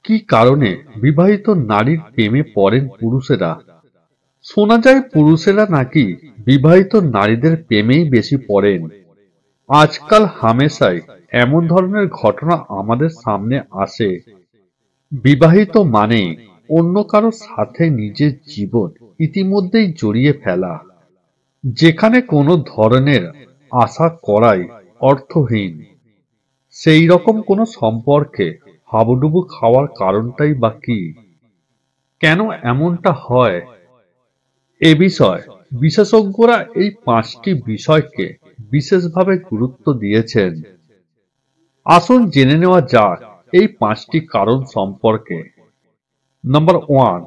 কি কারণে বিবাহিত নারীর প্রেমে পড়েন পুরুষেরা? শোনা যায় পুরুষেরা নাকি বিবাহিত নারীদের প্রেমেই বেশি পড়েন। আজকাল হামেশাই এমন ধরনের ঘটনা আমাদের সামনে আসে। বিবাহিত মানে অন্য কারো সাথে নিজের জীবন ইতিমধ্যেই জড়িয়ে ফেলা, যেখানে কোনো ধরনের আশা করাই অর্থহীন। সেই রকম কোনো সম্পর্কে হাবুডুবু খাওয়ার কারণটাই বা কি? কেন এমনটা হয়? এ বিষয়ে বিশেষজ্ঞরা এই 5টি বিষয়কে বিশেষভাবে গুরুত্ব দিয়েছেন। আসুন জেনে নেওয়া যাক এই 5টি কারণ সম্পর্কে। নাম্বার 1,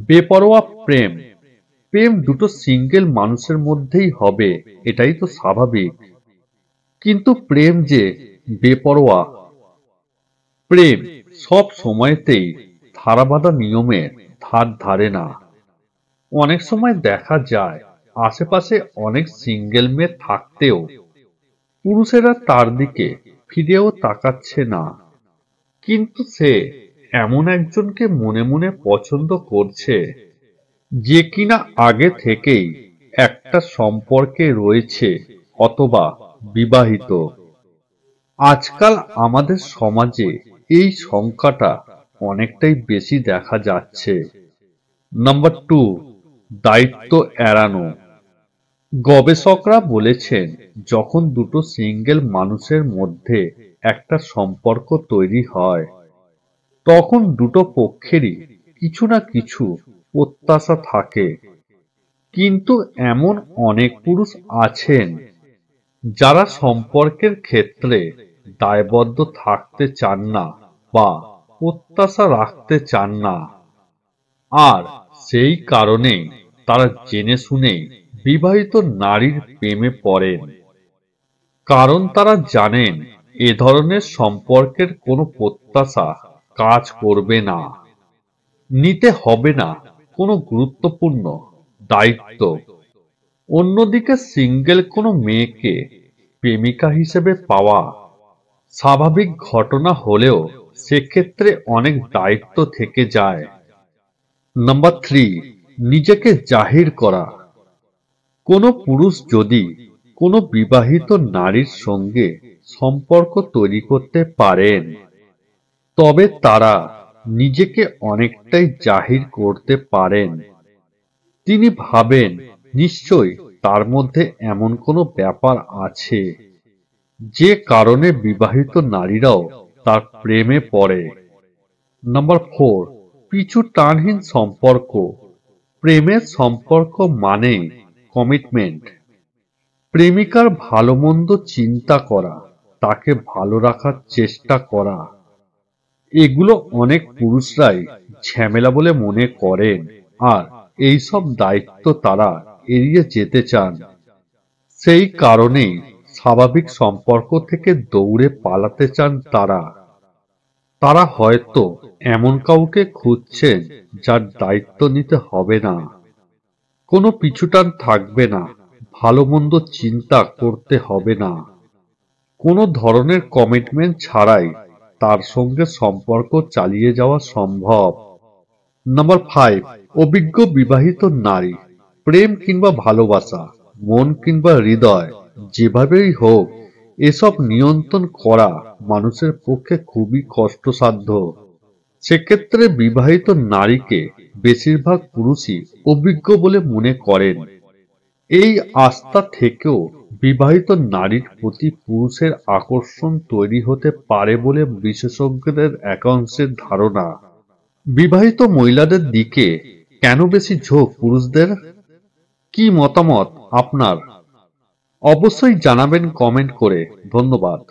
বেপরোয়া প্রেম। প্রেম দুটো সিঙ্গেল মানুষের মধ্যেই হবে, এটাই তো স্বাভাবিক। কিন্তু প্রেম যে বেপরোয়া, প্রেম সব সময়তেই ধারাবাঁধা নিয়মের ধার ধারে না। অনেক সময় দেখা যায় আশেপাশে অনেক সিঙ্গেল মেয়ে থাকতেও পুরুষেরা তার দিকে ফিরেও তাকাচ্ছে না, কিন্তু সে এমন একজনকে মনে মনে পছন্দ করছে যে কিনা আগে থেকেই একটা সম্পর্কে রয়েছে অথবা বিবাহিত। আজকাল আমাদের সমাজে এই সংখ্যাটা অনেকটাই বেশি দেখা যাচ্ছে। নাম্বার 2, দায়িত্ব এড়ানো। গবেষকরা বলেছেন, যখন দুটো সিঙ্গেল মানুষের মধ্যে একটা সম্পর্ক তৈরি হয়, তখন দুটো পক্ষেরই কিছু না কিছু প্রত্যাশা থাকে। কিন্তু এমন অনেক পুরুষ আছেন যারা সম্পর্কের ক্ষেত্রে দায়বদ্ধ থাকতে চান না বা প্রত্যাশা রাখতে চান না। আর সেই কারণেই তারা জেনে শুনেই বিবাহিত নারীর প্রেমে পড়েন। কারণ তারা জানেন এ ধরনের সম্পর্কের কোনো প্রত্যাশা কাজ করবে না, নিতে হবে না কোনো গুরুত্বপূর্ণ দায়িত্ব। অন্যদিকে সিঙ্গেল কোনো মেয়েকে প্রেমিকা হিসেবে পাওয়া স্বাভাবিক ঘটনা হলেও সেক্ষেত্রে অনেক দায়িত্ব থেকে যায়। নাম্বার 3, নিজেকে জাহির করা। কোনো পুরুষ যদি কোনো বিবাহিত নারীর সঙ্গে সম্পর্ক তৈরি করতে পারেন, তবে তারা নিজেকে অনেকটাই জাহির করতে পারেন। তিনি ভাবেন নিশ্চয়ই তার মধ্যে এমন কোনো ব্যাপার আছে যে কারণে বিবাহিত নারীরাও তার প্রেমে পড়ে। নাম্বার 4, পিছু টানহীন সম্পর্ক। প্রেমের সম্পর্ক মানে কমিটমেন্ট। প্রেমিকার ভালো মন্দ চিন্তা করা, তাকে ভালো রাখার চেষ্টা করা, এগুলো অনেক পুরুষরাই ঝামেলা বলে মনে করেন, আর এইসব দায়িত্ব তারা এড়িয়ে যেতে চান। সেই কারণেই স্বাভাবিক সম্পর্ক থেকে দৌড়ে পালাতে চান তারা। তারা হয়তো এমন কাউকে খুঁজছেন যার দায়িত্ব নিতে হবে না, কোনো পিছুটান থাকবে না, ভালো মন্দ চিন্তা করতে হবে না, কোনো ধরনের কমিটমেন্ট ছাড়াই তার সঙ্গে সম্পর্ক চালিয়ে যাওয়া সম্ভব। নাম্বার 5, অভিজ্ঞ বিবাহিত নারী। প্রেম কিংবা ভালোবাসা, মন কিংবা হৃদয়, যেভাবেই হোক এসব নিয়ন্ত্রণ করা মানুষের পক্ষে খুবই কষ্টসাধ্য। সেক্ষেত্রে বিবাহিত নারীকে বেশিরভাগ পুরুষই অভিজ্ঞ বলে মনে করেন। এই আস্থা থেকেও বিবাহিত নারীর প্রতি পুরুষের আকর্ষণ তৈরি হতে পারে বলে বিশেষজ্ঞদের একাংশের ধারণা। বিবাহিত মহিলাদের দিকে কেন বেশি ঝোঁক পুরুষদের? কি মতামত আপনার? অবশ্যই জানাবেন কমেন্ট করে। ধন্যবাদ।